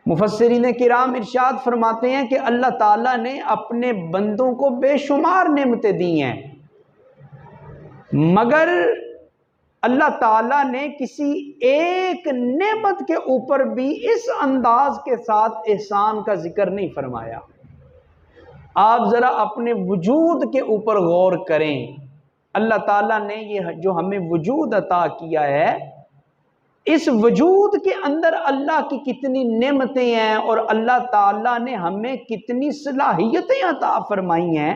مفسرین کرام ارشاد فرماتے ہیں کہ اللہ تعالیٰ نے اپنے بندوں کو بے شمار نعمتیں دی ہیں، مگر اللہ تعالیٰ نے کسی ایک نعمت کے اوپر بھی اس انداز کے ساتھ احسان کا ذکر نہیں فرمایا۔ آپ ذرا اپنے وجود کے اوپر غور کریں، اللہ تعالیٰ نے یہ جو ہمیں وجود عطا کیا ہے، اس وجود کے اندر اللہ کی کتنی نعمتیں ہیں اور اللہ تعالیٰ نے ہمیں کتنی صلاحیتیں عطا فرمائی ہیں۔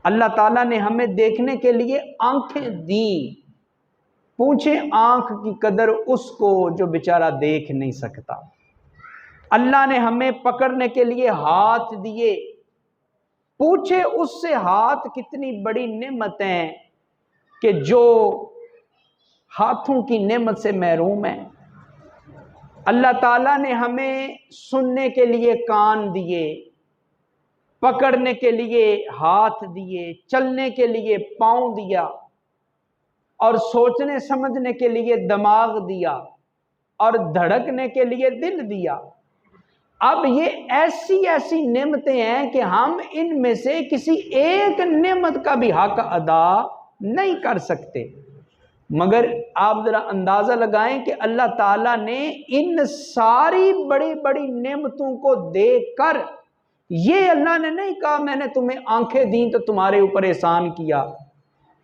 اللہ تعالیٰ نے ہمیں دیکھنے کے لیے آنکھیں دیں، پوچھیں آنکھ کی قدر اس کو جو بیچارہ دیکھ نہیں سکتا۔ اللہ نے ہمیں پکڑنے کے لیے ہاتھ دیے، پوچھے اس سے ہاتھ کتنی بڑی نعمت ہے کہ جو ہاتھوں کی نعمت سے محروم ہے۔ اللہ تعالیٰ نے ہمیں سننے کے لیے کان دیے، پکڑنے کے لیے ہاتھ دیے، چلنے کے لیے پاؤں دیا، اور سوچنے سمجھنے کے لیے دماغ دیا، اور دھڑکنے کے لیے دل دیا۔ اب یہ ایسی ایسی نعمتیں ہیں کہ ہم ان میں سے کسی ایک نعمت کا بھی حق ادا نہیں کر سکتے، مگر آپ ذرا اندازہ لگائیں کہ اللہ تعالیٰ نے ان ساری بڑی بڑی نعمتوں کو دیکھ کر یہ اللہ نے نہیں کہا میں نے تمہیں آنکھیں دیں تو تمہارے اوپر احسان کیا،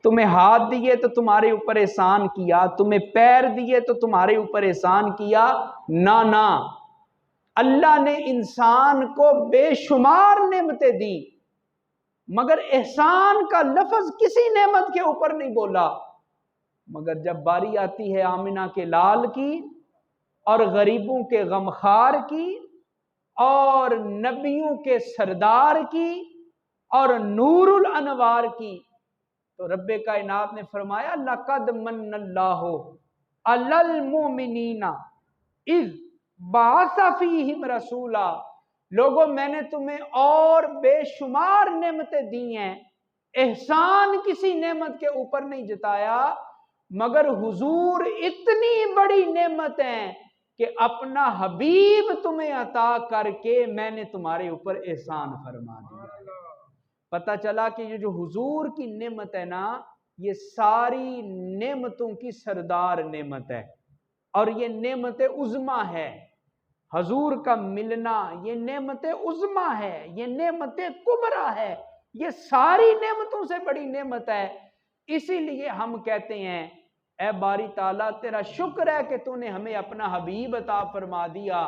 تمہیں ہاتھ دیے تو تمہارے اوپر احسان کیا، تمہیں پیر دیے تو تمہارے اوپر احسان کیا۔ نہ، اللہ نے انسان کو بے شمار نعمتیں دی، مگر احسان کا لفظ کسی نعمت کے اوپر نہیں بولا۔ مگر جب باری آتی ہے آمنہ کے لال کی اور غریبوں کے غمخوار کی اور نبیوں کے سردار کی اور نور الانوار کی، تو رب کائنات نے فرمایا لَقَدْ مَنَّ اللَّهُ عَلَى الْمُؤْمِنِينَ اِذْ بَعَثَ فِيهِمْ رَسُولًا۔ لوگوں میں نے تمہیں اور بے شمار نعمتیں دی ہیں، احسان کسی نعمت کے اوپر نہیں جتایا، مگر حضور اتنی بڑی نعمت ہیں کہ اپنا حبیب تمہیں عطا کر کے میں نے تمہارے اوپر احسان فرما دیا۔ پتہ چلا کہ یہ جو حضور کی نعمت ہے نا، یہ ساری نعمتوں کی سردار نعمت ہے، اور یہ نعمت عظمیٰ ہے۔ حضور کا ملنا یہ نعمت عظمیٰ ہے، یہ نعمت کبریٰ ہے، یہ ساری نعمتوں سے بڑی نعمت ہے۔ اسی لیے ہم کہتے ہیں اے باری تعالیٰ تیرا شکر ہے کہ تو نے ہمیں اپنا حبیب عطا فرما دیا۔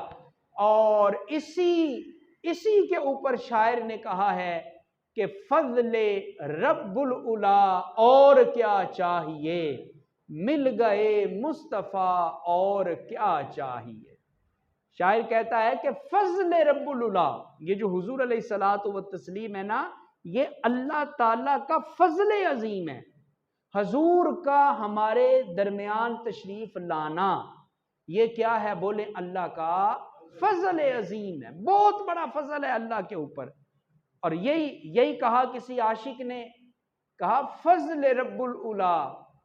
اور اسی کے اوپر شاعر نے کہا ہے کہ فضل رب العلا اور کیا چاہیے، مل گئے مصطفیٰ اور کیا چاہیے۔ شاعر کہتا ہے کہ فضل رب العلا، یہ جو حضور علیہ الصلوۃ والتسلیم ہے نا، یہ اللہ تعالیٰ کا فضل عظیم ہے۔ حضور کا ہمارے درمیان تشریف لانا یہ کیا ہے؟ بولیں اللہ کا فضل عظیم ہے، بہت بڑا فضل ہے اللہ کے اوپر۔ اور یہی کہا کسی عاشق نے، کہا فضل رب العلا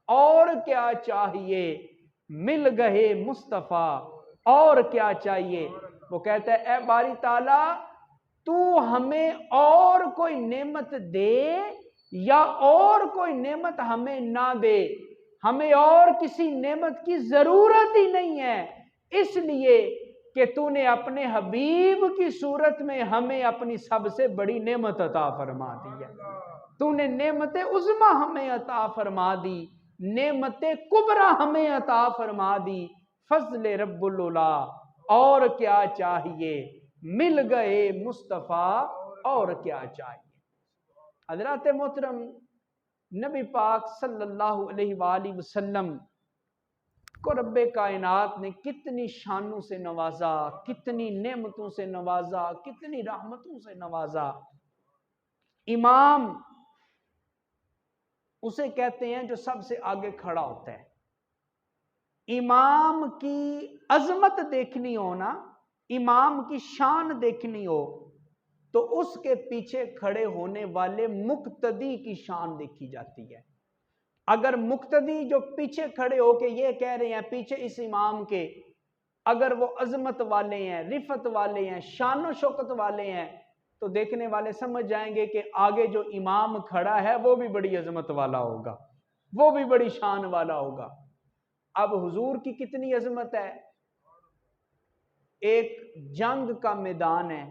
اور کیا چاہیے، مل گئے مصطفیٰ اور کیا چاہیے۔ وہ کہتا ہے اے باری تعالیٰ تو ہمیں اور کوئی نعمت دے یا اور کوئی نعمت ہمیں نہ دے، ہمیں اور کسی نعمت کی ضرورت ہی نہیں ہے، اس لیے کہ تو نے اپنے حبیب کی صورت میں ہمیں اپنی سب سے بڑی نعمت عطا فرما دی ہے۔ تو نے نعمت عظمیٰ ہمیں عطا فرما دی، نعمت کبریٰ ہمیں عطا فرما دی۔ فضل رب العلا اور کیا چاہیے، مل گئے مصطفیٰ اور کیا چاہیے۔ حضرات محترم، نبی پاک صلی اللہ علیہ وآلہ وسلم کو رب کائنات نے کتنی شانوں سے نوازا، کتنی نعمتوں سے نوازا، کتنی رحمتوں سے نوازا۔ امام اسے کہتے ہیں جو سب سے آگے کھڑا ہوتا ہے۔ امام کی عظمت دیکھنی ہو نا، امام کی شان دیکھنی ہو تو اس کے پیچھے کھڑے ہونے والے مقتدی کی شان دیکھی جاتی ہے۔ اگر مقتدی جو پیچھے کھڑے ہو کے یہ کہہ رہے ہیں پیچھے اس امام کے اگر وہ عظمت والے ہیں، رفت والے ہیں، شان و شوکت والے ہیں، تو دیکھنے والے سمجھ جائیں گے کہ آگے جو امام کھڑا ہے وہ بھی بڑی عظمت والا ہوگا، وہ بھی بڑی شان والا ہوگا۔ اب حضور کی کتنی عظمت ہے، ایک جنگ کا میدان ہے،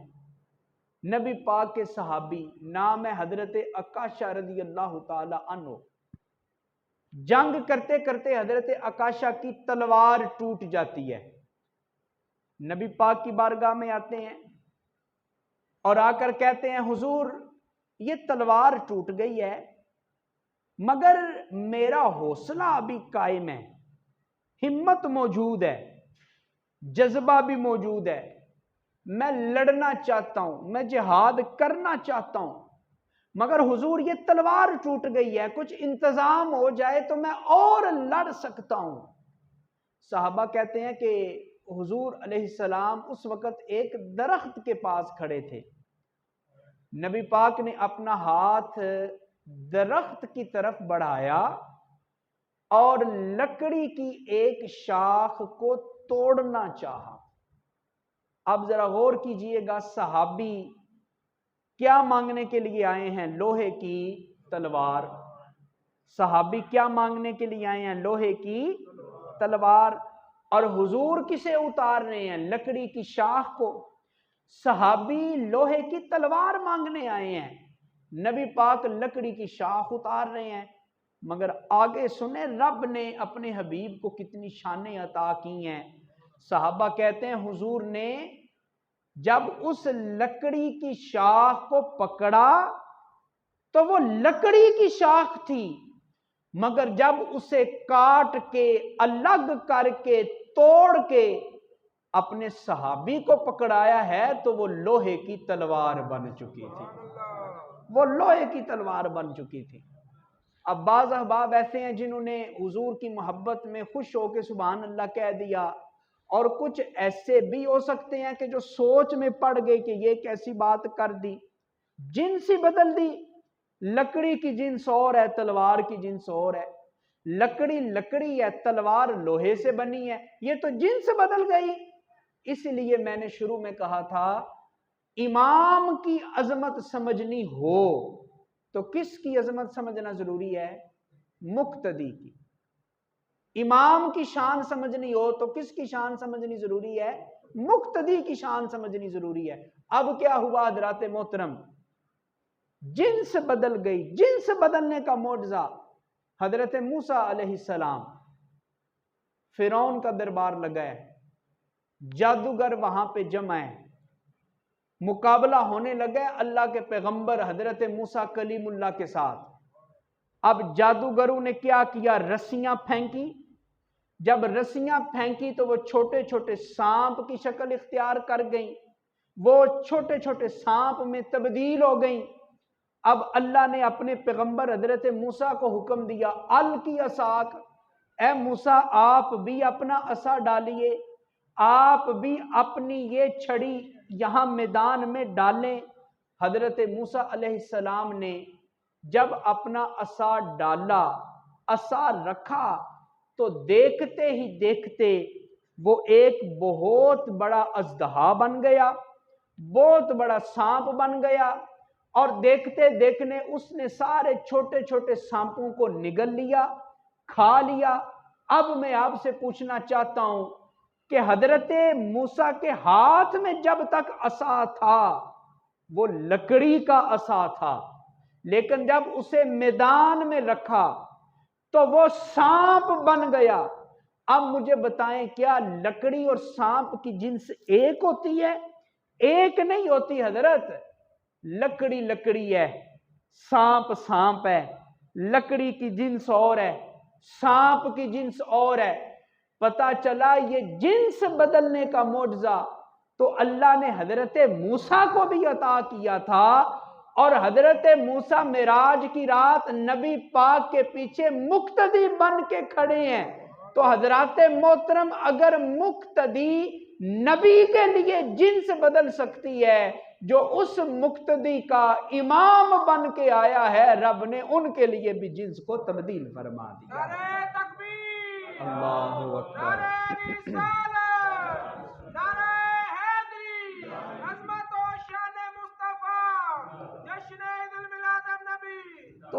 نبی پاک کے صحابی نام ہے حضرت عکاشہ رضی اللہ تعالی عنہ، جنگ کرتے کرتے حضرت عکاشہ کی تلوار ٹوٹ جاتی ہے، نبی پاک کی بارگاہ میں آتے ہیں اور آ کر کہتے ہیں حضور یہ تلوار ٹوٹ گئی ہے مگر میرا حوصلہ ابھی قائم ہے، ہمت موجود ہے، جذبہ بھی موجود ہے، میں لڑنا چاہتا ہوں، میں جہاد کرنا چاہتا ہوں، مگر حضور یہ تلوار ٹوٹ گئی ہے، کچھ انتظام ہو جائے تو میں اور لڑ سکتا ہوں۔ صحابہ کہتے ہیں کہ حضور علیہ السلام اس وقت ایک درخت کے پاس کھڑے تھے، نبی پاک نے اپنا ہاتھ درخت کی طرف بڑھایا اور لکڑی کی ایک شاخ کو توڑنا چاہا۔ اب ذرا غور کیجئے گا، صحابی کیا مانگنے کے لیے آئے ہیں؟ لوہے کی تلوار۔ صحابی کیا مانگنے کے لیے آئے ہیں؟ لوہے کی تلوار۔ اور حضور کسے اتار رہے ہیں؟ لکڑی کی شاخ کو۔ صحابی لوہے کی تلوار مانگنے آئے ہیں، نبی پاک لکڑی کی شاخ اتار رہے ہیں۔ مگر آگے سنیں رب نے اپنے حبیب کو کتنی شانیں عطا کی ہیں۔ صحابہ کہتے ہیں حضور نے جب اس لکڑی کی شاخ کو پکڑا تو وہ لکڑی کی شاخ تھی، مگر جب اسے کاٹ کے الگ کر کے توڑ کے اپنے صحابی کو پکڑایا ہے تو وہ لوہے کی تلوار بن چکی تھی، وہ لوہے کی تلوار بن چکی تھی۔ اب بعض احباب ایسے ہیں جنہوں نے حضور کی محبت میں خوش ہو کے سبحان اللہ کہہ دیا، اور کچھ ایسے بھی ہو سکتے ہیں کہ جو سوچ میں پڑ گئے کہ یہ کیسی بات کر دی، جنس ہی بدل دی۔ لکڑی کی جنس اور ہے، تلوار کی جنس اور ہے، لکڑی لکڑی ہے، تلوار لوہے سے بنی ہے، یہ تو جنس بدل گئی۔ اس لیے میں نے شروع میں کہا تھا امام کی عظمت سمجھنی ہو تو کس کی عظمت سمجھنا ضروری ہے؟ مقتدی کی۔ امام کی شان سمجھنی ہو تو کس کی شان سمجھنی ضروری ہے؟ مقتدی کی شان سمجھنی ضروری ہے۔ اب کیا ہوا حضرات محترم؟ جنس بدل گئی۔ جنس بدلنے کا معجزہ، حضرت موسیٰ علیہ السلام، فرعون کا دربار لگا ہے، جادوگر وہاں پہ جمع ہے، مقابلہ ہونے لگا ہے اللہ کے پیغمبر حضرت موسیٰ کلیم اللہ کے ساتھ۔ اب جادوگروں نے کیا کیا؟ رسیاں پھینکی۔ جب رسیاں پھینکی تو وہ چھوٹے چھوٹے سانپ کی شکل اختیار کر گئیں، وہ چھوٹے چھوٹے سانپ میں تبدیل ہو گئیں۔ اب اللہ نے اپنے پیغمبر حضرت موسیٰ کو حکم دیا القی عصاک، اے موسیٰ آپ بھی اپنا عصا ڈالیے، آپ بھی اپنی یہ چھڑی یہاں میدان میں ڈالیں۔ حضرت موسیٰ علیہ السلام نے جب اپنا عصا ڈالا، عصا رکھا، تو دیکھتے ہی دیکھتے وہ ایک بہت بڑا اژدہا بن گیا، بہت بڑا سانپ بن گیا، اور دیکھتے دیکھنے اس نے سارے چھوٹے چھوٹے سانپوں کو نگل لیا، کھا لیا۔ اب میں آپ سے پوچھنا چاہتا ہوں کہ حضرت موسیٰ کے ہاتھ میں جب تک عصا تھا وہ لکڑی کا عصا تھا، لیکن جب اسے میدان میں رکھا تو وہ سانپ بن گیا۔ اب مجھے بتائیں کیا لکڑی اور سانپ کی جنس ایک ہوتی ہے؟ ایک نہیں ہوتی حضرت۔ لکڑی لکڑی ہے، سانپ سانپ ہے، لکڑی کی جنس اور ہے، سانپ کی جنس اور ہے۔ پتہ چلا یہ جنس بدلنے کا معجزہ تو اللہ نے حضرت موسیٰ کو بھی عطا کیا تھا، اور حضرت موسیٰ معراج کی رات نبی پاک کے پیچھے مقتدی بن کے کھڑے ہیں۔ تو حضرات محترم اگر مقتدی نبی کے لیے جنس بدل سکتی ہے، جو اس مقتدی کا امام بن کے آیا ہے، رب نے ان کے لیے بھی جنس کو تبدیل فرما دیا۔ اللہ اکبر۔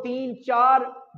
3 4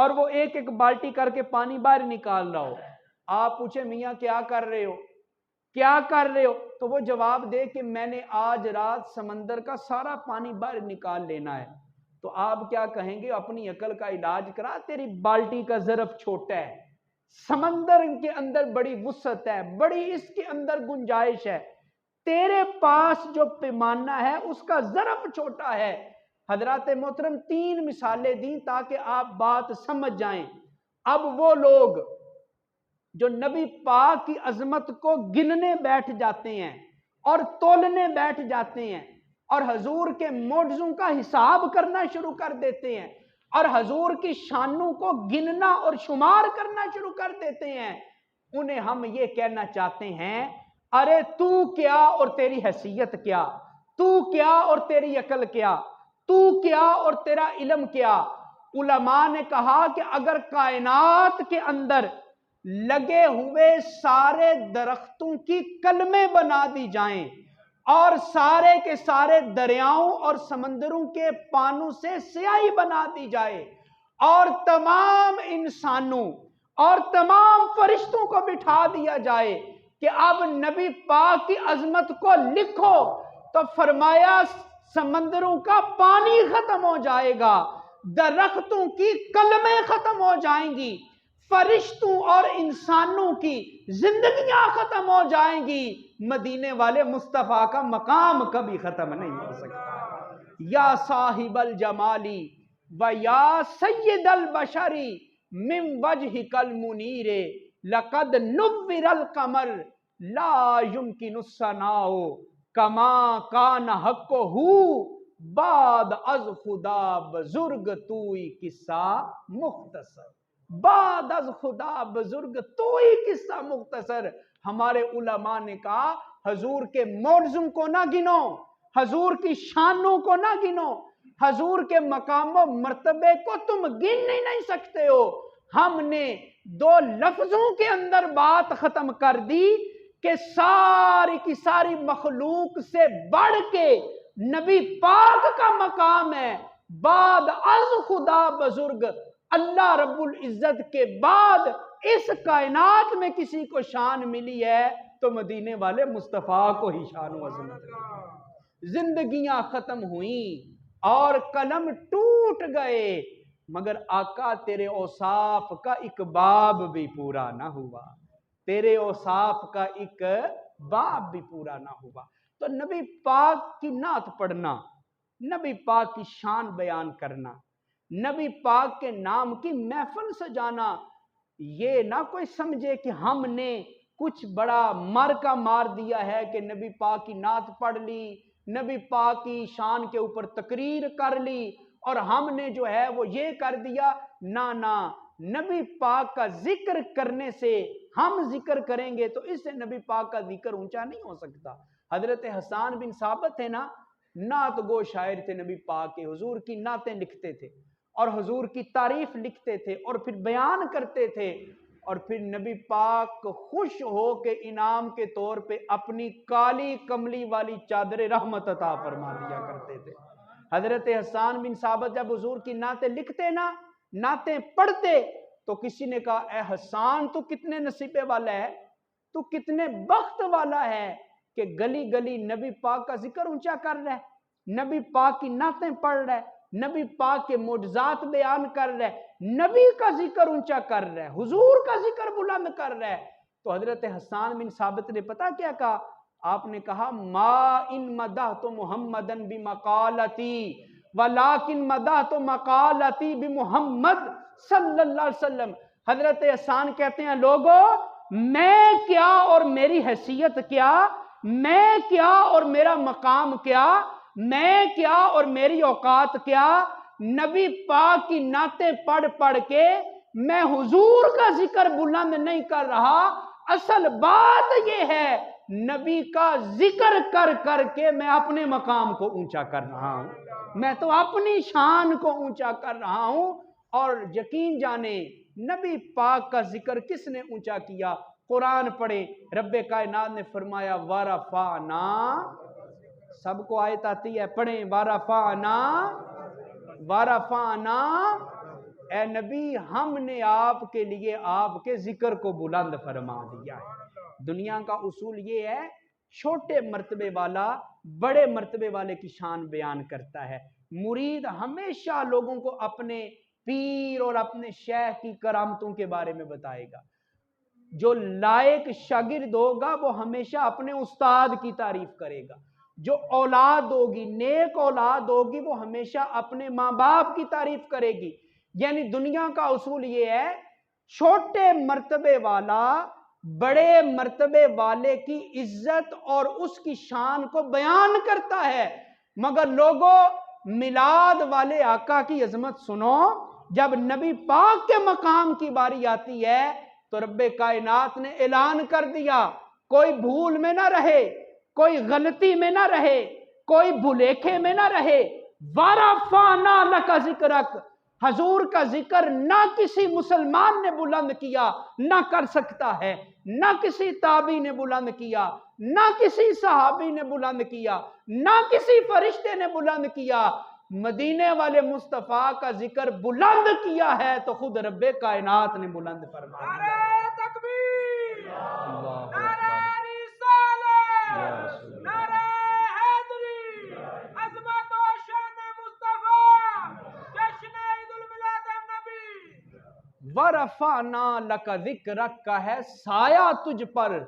اور وہ ایک ایک بالٹی کر کے پانی باہر نکال رہا ہو. آپ پوچھیں میاں کیا کر رہے ہو، کیا کر رہے ہو؟ تو وہ جواب دے کہ میں نے آج رات سمندر کا سارا پانی باہر نکال لینا ہے. تو آپ کیا کہیں گے؟ اپنی عقل کا علاج کرا، تیری بالٹی کا ظرف چھوٹا ہے، سمندر کے اندر بڑی وسعت ہے، بڑی اس کے اندر گنجائش ہے، تیرے پاس جو پیمانہ ہے اس کا ظرف چھوٹا ہے. حضرات محترم 3 مثالیں دیں تاکہ آپ بات سمجھ جائیں. اب وہ لوگ جو نبی پاک کی عظمت کو گننے بیٹھ جاتے ہیں اور تولنے بیٹھ جاتے ہیں اور حضور کے معجزوں کا حساب کرنا شروع کر دیتے ہیں اور حضور کی شانوں کو گننا اور شمار کرنا شروع کر دیتے ہیں، انہیں ہم یہ کہنا چاہتے ہیں ارے تو کیا اور تیری حیثیت کیا، تو کیا اور تیری عقل کیا، تو کیا اور تیرا علم کیا. علماء نے کہا کہ اگر کائنات کے اندر لگے ہوئے سارے درختوں کی کلمیں بنا دی جائیں اور سارے کے سارے دریاؤں اور سمندروں کے پانوں سے سیاہی بنا دی جائے اور تمام انسانوں اور تمام فرشتوں کو بٹھا دیا جائے کہ اب نبی پاک کی عظمت کو لکھو، تو فرمایا سمندروں کا پانی ختم ہو جائے گا، درختوں کی کلمیں ختم ہو جائیں گی، فرشتوں اور انسانوں کی زندگیاں ختم ہو جائیں گی، مدینے والے مصطفیٰ کا مقام کبھی ختم نہیں ہو سکتا. یا صاحب الجمالی و یا سید البشری من وجہک المنیر لقد نور القمر لا يمکن الثناء کما کان حقہ بعد از خدا بزرگ توئی قصہ مختصر. بعد از خدا بزرگ توئی قصہ مختصر. ہمارے علماء نے کہا حضور کے معجزوں کو نہ گنو، حضور کی شانوں کو نہ گنو، حضور کے مقام و مرتبے کو تم گن نہیں سکتے ہو. ہم نے 2 لفظوں کے اندر بات ختم کر دی کہ ساری کی ساری مخلوق سے بڑھ کے نبی پاک کا مقام ہے. بعد از خدا بزرگ، اللہ رب العزت کے بعد اس کائنات میں کسی کو شان ملی ہے تو مدینے والے مصطفیٰ کو ہی شان و عظمت ہے. زندگیاں ختم ہوئیں اور قلم ٹوٹ گئے مگر آقا تیرے اوصاف کا ایک باب بھی پورا نہ ہوا، تیرے اوصاف کا ایک باب بھی پورا نہ ہوا. تو نبی پاک کی نعت پڑھنا، نبی پاک کی شان بیان کرنا، نبی پاک کے نام کی محفل سجانا، یہ نہ کوئی سمجھے کہ ہم نے کچھ بڑا مارکا مار دیا ہے کہ نبی پاک کی نعت پڑھ لی، نبی پاک کی شان کے اوپر تقریر کر لی اور ہم نے جو ہے وہ یہ کر دیا. نہ، نبی پاک کا ذکر کرنے سے ہم ذکر کریں گے تو اس سے نبی پاک کا ذکر اونچا نہیں ہو سکتا. حضرت حسان بن ثابت ہے نا، نعت گو شاعر تھے نبی پاک کے، حضور کی نعتیں لکھتے تھے اور حضور کی تعریف لکھتے تھے اور پھر بیان کرتے تھے اور پھر نبی پاک خوش ہو کے انعام کے طور پہ اپنی کالی کملی والی چادر رحمت عطا فرما دیا کرتے تھے. حضرت حسان بن ثابت جب حضور کی نعتیں لکھتے نا، نعتیں پڑھتے تو کسی نے کہا اے حسان تو کتنے نصیبے والا ہے، تو کتنے بخت والا ہے کہ گلی گلی نبی پاک کا ذکر اونچا کر رہا ہے، نبی پاک کی نعتیں پڑھ رہا ہے، نبی پاک کے معجزات بیان کر رہا ہے، نبی کا ذکر اونچا کر رہا ہے، حضور کا ذکر بلند کر رہا ہے. تو حضرت حسان بن ثابت نے پتا کیا کہا؟ آپ نے کہا ما ان مدحت محمدن بمقالتی ولیکن مدحت مقالتی بمحمد صلی اللہ علیہ وسلم. حضرت حسان کہتے ہیں لوگو میں کیا اور میری حیثیت کیا، میں کیا اور میرا مقام کیا، میں کیا اور میری اوقات کیا، نبی پاک کی نعتیں پڑھ پڑھ کے میں حضور کا ذکر بلند نہیں کر رہا. اصل بات یہ ہے نبی کا ذکر کر کر کے میں اپنے مقام کو اونچا کر رہا ہوں، میں تو اپنی شان کو اونچا کر رہا ہوں. اور یقین جانے نبی پاک کا ذکر کس نے اونچا کیا؟ قرآن پڑھیں، رب کائنات نے فرمایا وَرَفَعْنَا، سب کو آیت آتی ہے پڑھیں وَرَفَعْنَا وَرَفَعْنَا اے نبی ہم نے آپ کے لیے آپ کے ذکر کو بلند فرما دیا ہے۔ دنیا کا اصول یہ ہے، چھوٹے مرتبے والا بڑے مرتبے والے کی شان بیان کرتا ہے۔ مرید ہمیشہ لوگوں کو اپنے پیر اور اپنے شیخ کی کرامتوں کے بارے میں بتائے گا۔ جو لائق شاگرد ہوگا وہ ہمیشہ اپنے استاد کی تعریف کرے گا۔ جو اولاد ہوگی، نیک اولاد ہوگی، وہ ہمیشہ اپنے ماں باپ کی تعریف کرے گی۔ یعنی دنیا کا اصول یہ ہے، چھوٹے مرتبے والا بڑے مرتبے والے کی عزت اور اس کی شان کو بیان کرتا ہے۔ مگر لوگوں، میلاد والے آقا کی عظمت سنو، جب نبی پاک کے مقام کی باری آتی ہے تو رب کائنات نے اعلان کر دیا، کوئی بھول میں نہ رہے، کوئی غلطی میں نہ رہے، کوئی بھلیکھے میں نہ رہے۔ وَرَفَعْنَا لَكَ ذِكْرَكَ، حضور کا ذکر نہ کسی مسلمان نے بلند کیا، نہ کر سکتا ہے، نہ کسی تابعی نے بلند کیا، نہ کسی صحابی نے بلند کیا، نہ کسی فرشتے نے بلند کیا۔ مدینے والے مصطفیٰ کا ذکر بلند کیا ہے تو خود رب کائنات نے بلند فرما دیا۔ نعرہ تکبیر، اللہ نعرہ اکبر، رسالت، یا رسول اللہ۔ نعرہ حیدری، عظمت و شان مصطفیٰ، جشن عید المیلاد النبی۔ وَرَفَعْنَا لَكَ ذِكْرَكَ کا ہے سایہ تجھ پر،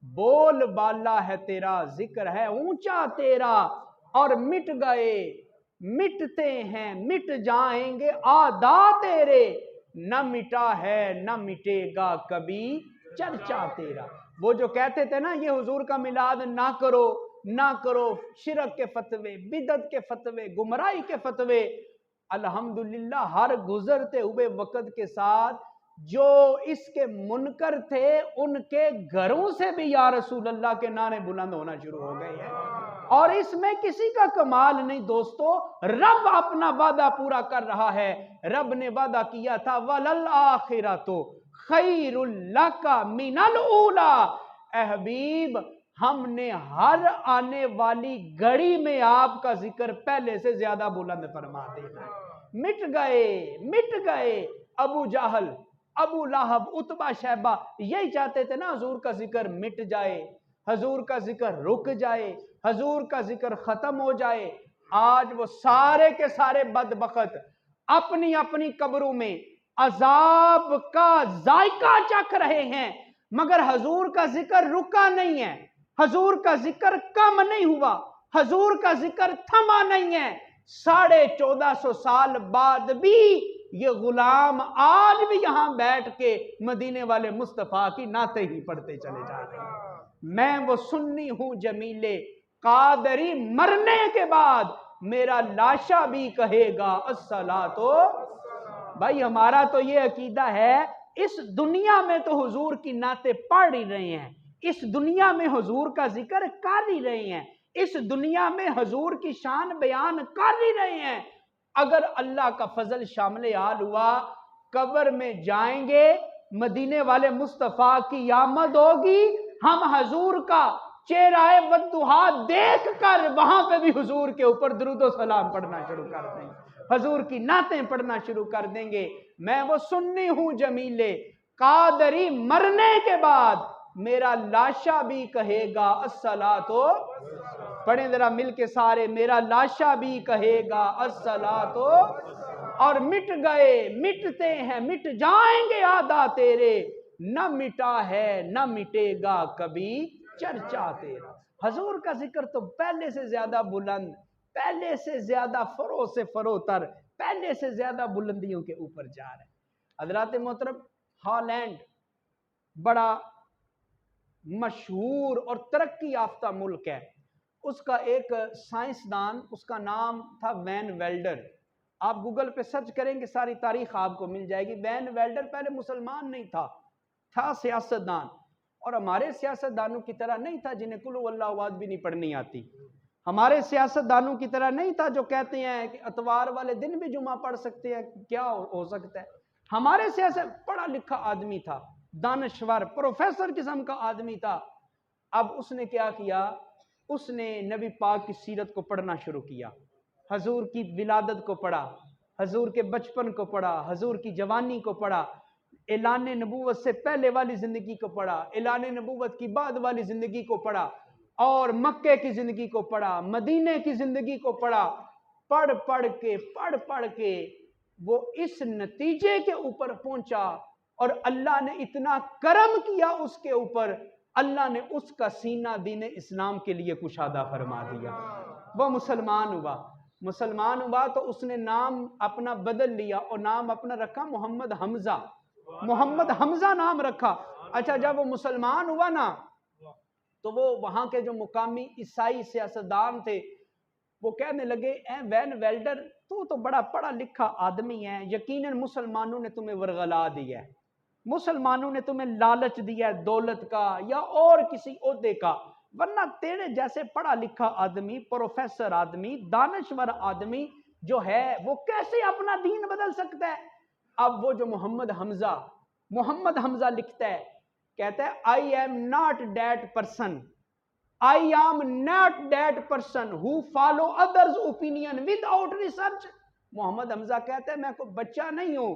بول بالا ہے تیرا، ذکر ہے اونچا تیرا، اور مٹ گئے، مٹتے ہیں، مٹ جائیں گے آدا تیرے، نہ مٹا ہے نہ مٹے گا کبھی چرچا تیرا۔ وہ جو کہتے تھے نا یہ حضور کا میلاد نہ کرو نہ کرو، شرک کے فتوے، بدعت کے فتوے، گمراہی کے فتوے، الحمدللہ ہر گزرتے ہوئے وقت کے ساتھ جو اس کے منکر تھے ان کے گھروں سے بھی یا رسول اللہ کے نعرے بلند ہونا شروع ہو گئے ہیں۔ اور اس میں کسی کا کمال نہیں دوستو، رب اپنا وعدہ پورا کر رہا ہے۔ رب نے وعدہ کیا تھا وَلَلْآخِرَةُ خَيْرٌ لَكَ مِنَ الْأُولَىٰ، اے حبیب ہم نے ہر آنے والی گھڑی میں آپ کا ذکر پہلے سے زیادہ بلند فرما دینا ہے۔ مٹ گئے ابو جہل، ابو لہب، عتبہ شیبہ، یہی چاہتے تھے نا حضور کا ذکر مٹ جائے، حضور کا ذکر رک جائے، حضور کا ذکر ختم ہو جائے۔ آج وہ سارے کے سارے بدبخت اپنی اپنی قبروں میں عذاب کا ذائقہ چکھ رہے ہیں، مگر حضور کا ذکر رکا نہیں ہے، حضور کا ذکر کم نہیں ہوا، حضور کا ذکر تھما نہیں ہے۔ 1450 سال بعد بھی یہ غلام آج بھی یہاں بیٹھ کے مدینے والے مصطفیٰ کی نعتیں ہی پڑھتے چلے جا رہے ہیں۔ میں وہ سنی ہوں جمیلے، قادری مرنے کے بعد میرا لاشا بھی کہے گا الصلاۃ۔ بھائی ہمارا تو یہ عقیدہ ہے، اس دنیا میں تو حضور کی نعتیں پڑھ ہی رہے ہیں، اس دنیا میں حضور کا ذکر کر ہی رہے ہیں، اس دنیا میں حضور کی شان بیان کر ہی رہے ہیں۔ اگر اللہ کا فضل شامل حال ہوا، قبر میں جائیں گے، مدینے والے مصطفیٰ کی آمد ہوگی، ہم حضور کا چہرہ والضحیٰ دیکھ کر وہاں پہ بھی حضور کے اوپر درود و سلام پڑھنا شروع کر دیں گے، حضور کی نعتیں پڑھنا شروع کر دیں گے۔ میں وہ سنی ہوں جمیلے، قادری مرنے کے بعد میرا لاشا بھی کہے گا الصلاۃ۔ پڑھیں ذرا مل کے سارے، میرا لاشا بھی کہے گا الصلاۃ۔ اور مٹ گئے، مٹتے ہیں، مٹ جائیں گے آدا تیرے، نہ مٹا ہے نہ مٹے گا کبھی چرچا تیرا۔ حضور کا ذکر تو پہلے سے زیادہ بلند، پہلے سے زیادہ فرو سے فروتر، پہلے سے زیادہ بلندیوں کے اوپر جا رہے ہیں۔ حضرات محترم، ہالینڈ بڑا مشہور اور ترقی یافتہ ملک ہے۔ اس کا ایک سائنسدان، اس کا نام تھا وین ویلڈر۔ آپ گوگل پہ سرچ کریں گے ساری تاریخ آپ کو مل جائے گی۔ وین ویلڈر پہلے مسلمان نہیں تھا، تھا سیاستدان، اور ہمارے سیاستدانوں کی طرح نہیں تھا جنہیں قل هو اللہ احد بھی نہیں پڑھنی آتی۔ ہمارے سیاستدانوں کی طرح نہیں تھا جو کہتے ہیں کہ اتوار والے دن بھی جمعہ پڑھ سکتے ہیں، کیا ہو سکتا ہے۔ ہمارے سیاست پڑھا لکھا آدمی تھا، دانشور، پروفیسر قسم کا آدمی تھا۔ اب اس نے کیا کیا، اس نے نبی پاک کی سیرت کو پڑھنا شروع کیا، حضور کی ولادت کو پڑھا، حضور کے بچپن کو پڑھا، حضور کی جوانی کو پڑھا، اعلان نبوت سے پہلے والی زندگی کو پڑھا، اعلان نبوت کی بعد والی زندگی کو پڑھا، اور مکے کی زندگی کو پڑھا، مدینے کی زندگی کو پڑھا، پڑھ پڑھ کے وہ اس نتیجے کے اوپر پہنچا، اور اللہ نے اتنا کرم کیا اس کے اوپر، اللہ نے اس کا سینہ دین اسلام کے لیے کشادہ فرما دیا، وہ مسلمان ہوا تو اس نے نام اپنا بدل لیا اور نام اپنا رکھا محمد حمزہ نام رکھا۔ اچھا جب وہ مسلمان ہوا نا تو وہ وہاں کے جو مقامی عیسائی سیاستدان تھے وہ کہنے لگے اے وین ویلڈر تو بڑا پڑھا لکھا آدمی ہے، یقیناً مسلمانوں نے تمہیں ورغلا دیا ہے، مسلمانوں نے تمہیں لالچ دیا ہے دولت کا یا اور کسی عہدے کا، ورنہ تیرے جیسے پڑھا لکھا آدمی، پروفیسر آدمی، دانشور آدمی جو ہے وہ کیسے اپنا دین بدل سکتا ہے؟ اب وہ جو محمد حمزہ لکھتا ہے، کہتا ہے I am not that person who follow others' opinion without research۔ محمد حمزہ کہتا ہے میں کوئی بچہ نہیں ہوں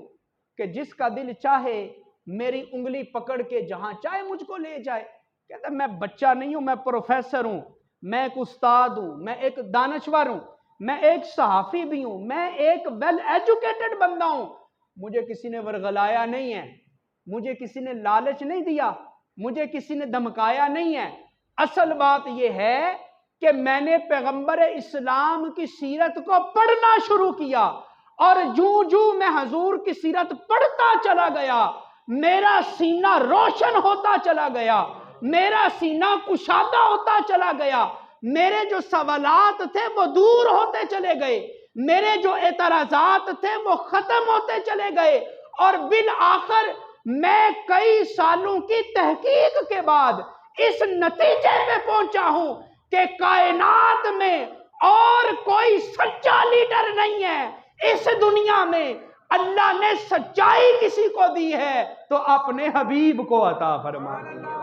کہ جس کا دل چاہے میری انگلی پکڑ کے جہاں چاہے مجھ کو لے جائے۔ کہتا ہے میں بچہ نہیں ہوں، میں پروفیسر ہوں، میں ایک استاد ہوں، میں ایک دانشور ہوں، میں ایک صحافی بھی ہوں، میں ایک ویل ایجوکیٹڈ بندہ ہوں، مجھے کسی نے ورغلایا نہیں ہے، مجھے کسی نے لالچ نہیں دیا، مجھے کسی نے دھمکایا نہیں ہے۔ اصل بات یہ ہے کہ میں نے پیغمبر اسلام کی سیرت کو پڑھنا شروع کیا، اور جو میں حضور کی سیرت پڑھتا چلا گیا میرا سینہ روشن ہوتا چلا گیا، میرا سینہ کشادہ ہوتا چلا گیا، میرے جو سوالات تھے وہ دور ہوتے چلے گئے، میرے جو اعتراضات تھے وہ ختم ہوتے چلے گئے، اور بالآخر میں کئی سالوں کی تحقیق کے بعد اس نتیجے میں پہنچا ہوں کہ کائنات میں اور کوئی سچا لیڈر نہیں ہے اس دنیا میں۔ اللہ نے سچائی کسی کو دی ہے تو اپنے حبیب کو عطا فرما دی ہے،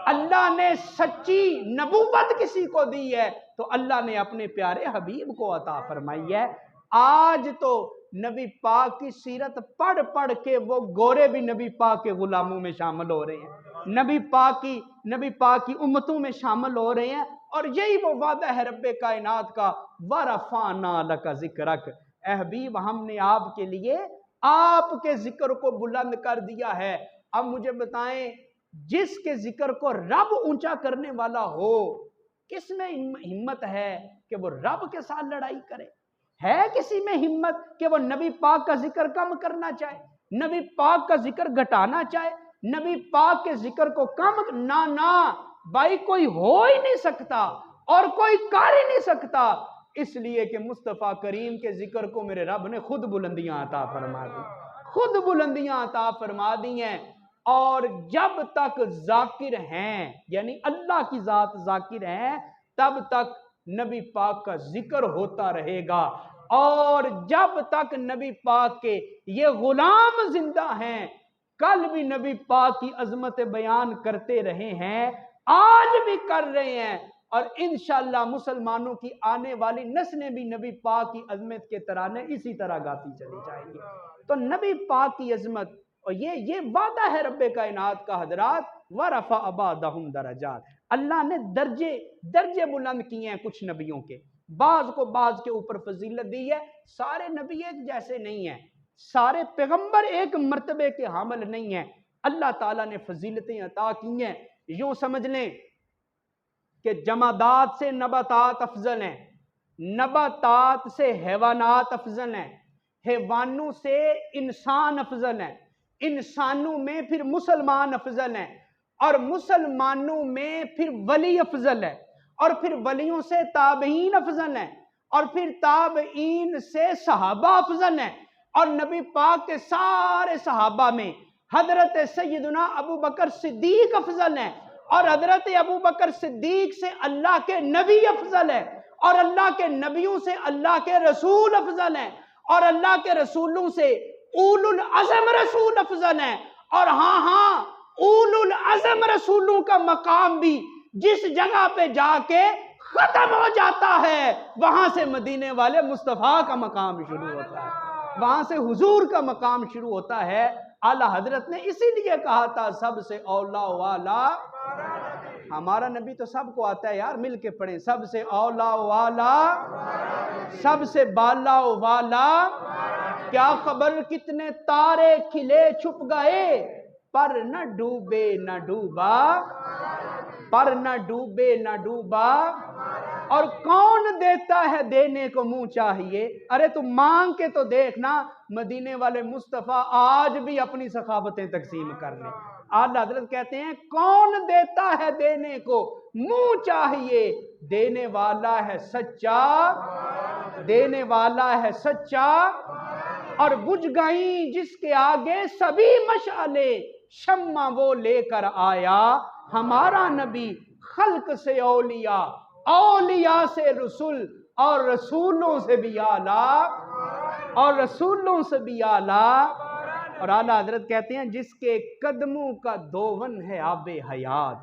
اللہ نے سچی نبوت کسی کو دی ہے تو اللہ نے اپنے پیارے حبیب کو عطا فرمائی ہے۔ آج تو نبی پاک کی سیرت پڑھ کے وہ گورے بھی نبی پاک کے غلاموں میں شامل ہو رہے ہیں، نبی پاک کی امتوں میں شامل ہو رہے ہیں، اور یہی وہ وعدہ ہے رب کائنات کا وَرَفَعْنَا لَكَ ذِكْرَكَ، اے حبیب ہم نے آپ کے لیے آپ کے ذکر کو بلند کر دیا ہے۔ اب مجھے بتائیں جس کے ذکر کو رب اونچا کرنے والا ہو کس میں ہمت ہے کہ وہ رب کے ساتھ لڑائی کرے؟ ہے کسی میں ہمت کہ وہ نبی پاک کا ذکر کم کرنا چاہے، نبی پاک کا ذکر گھٹانا چاہے، نبی پاک کے ذکر کو کم نہ بھائی کوئی ہو ہی نہیں سکتا اور کوئی کر ہی نہیں سکتا، اس لیے کہ مصطفیٰ کریم کے ذکر کو میرے رب نے خود بلندیاں عطا فرما دی ہیں، اور جب تک ذاکر ہیں یعنی اللہ کی ذات ذاکر ہیں تب تک نبی پاک کا ذکر ہوتا رہے گا، اور جب تک نبی پاک کے یہ غلام زندہ ہیں کل بھی نبی پاک کی عظمت بیان کرتے رہے ہیں، آج بھی کر رہے ہیں، اور انشاءاللہ مسلمانوں کی آنے والی نسلیں بھی نبی پاک کی عظمت کے ترانے اسی طرح گاتی چلی جائیں گی۔ تو نبی پاک کی عظمت، اور یہ وعدہ ہے رب کائنات کا حضرات، وَرَفَعَ بَعْضَهُمْ دَرَجَاتٍ، اللہ نے درجے بلند کیے ہیں کچھ نبیوں کے، بعض کو بعض کے اوپر فضیلت دی ہے، سارے نبی ایک جیسے نہیں ہیں، سارے پیغمبر ایک مرتبے کے حامل نہیں ہیں، اللہ تعالیٰ نے فضیلتیں عطا کی ہیں۔ یوں سمجھ لیں کہ جمادات سے نباتات افضل ہیں، نباتات سے حیوانات افضل ہیں، حیوانوں سے انسان افضل ہیں، انسانوں میں پھر مسلمان افضل ہیں، اور مسلمانوں میں پھر ولی افضل ہے، اور پھر ولیوں سے تابعین افضل ہیں، اور پھر تابعین سے صحابہ افضل ہیں، اور نبی پاک کے سارے صحابہ میں حضرت سیدنا ابو بکر صدیق افضل ہیں، اور حضرت ابو بکر صدیق سے اللہ کے نبی افضل ہے، اور اللہ کے نبیوں سے اللہ کے رسول افضل ہیں، اور اللہ کے رسولوں سے اول العزم رسول افضل ہیں، اور ہاں اول العزم رسولوں کا مقام بھی جس جگہ پہ جا کے ختم ہو جاتا ہے وہاں سے مدینے والے مصطفیٰ کا مقام شروع ہوتا ہے، وہاں سے حضور کا مقام شروع ہوتا ہے۔ اعلیٰ حضرت نے اسی لیے کہا تھا سب سے اولا والا ہمارا نبی، تو سب کو آتا ہے یار، مل کے پڑھیں، سب سے اولا والا، سب سے بالا والا، کیا خبر کتنے تارے کھلے چھپ گئے، پر نہ ڈوبے نہ ڈوبا، پر نہ ڈوبے نہ ڈوبا، اور کون دیتا ہے دینے کو منہ چاہیے۔ ارے تو مانگ کے تو دیکھنا، مدینے والے مصطفیٰ آج بھی اپنی سخاوتیں تقسیم کر لیں۔ اعلیٰ حضرت کہتے ہیں کون دیتا ہے دینے کو منہ چاہیے، دینے والا ہے سچا، دینے والا ہے سچا، اور بجھ گئیں جس کے آگے سبھی مشعلے، شمع وہ لے کر آیا ہمارا نبی، خلق سے اولیاء، اولیاء سے رسول، اور رسولوں سے بھی اعلیٰ، اور رسولوں سے بھی اعلیٰ۔ اور اعلیٰ حضرت کہتے ہیں جس کے قدموں کا دون ہے آب حیات،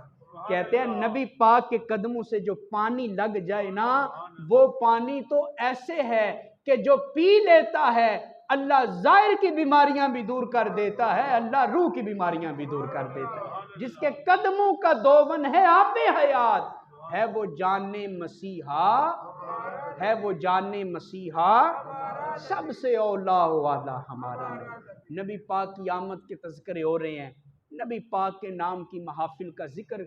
کہتے ہیں نبی پاک کے قدموں سے جو پانی لگ جائے نا، وہ پانی تو ایسے ہے کہ جو پی لیتا ہے اللہ ظاہر کی بیماریاں بھی دور کر دیتا ہے، اللہ روح کی بیماریاں بھی دور کر دیتا ہے۔ جس کے قدموں کا دون ہے آب حیات، ہے وہ جان مسیحا، ہے وہ جان مسیحا، سب سے اولا والا ہمارا نبی۔ نبی پاک کی آمد کے تذکرے ہو رہے ہیں، نبی پاک کے نام کی محافل کا ذکر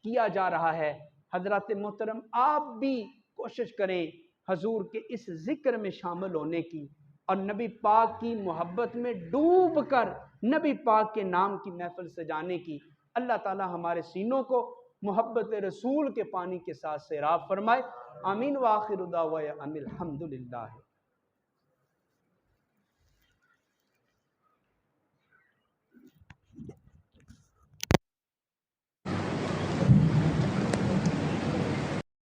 کیا جا رہا ہے۔ حضرات محترم، آپ بھی کوشش کریں حضور کے اس ذکر میں شامل ہونے کی، اور نبی پاک کی محبت میں ڈوب کر نبی پاک کے نام کی محفل سجانے کی۔ اللہ تعالی ہمارے سینوں کو محبت رسول کے پانی کے ساتھ سیراب فرمائے۔ آمین وآخر دعوانا ان الحمدللہ۔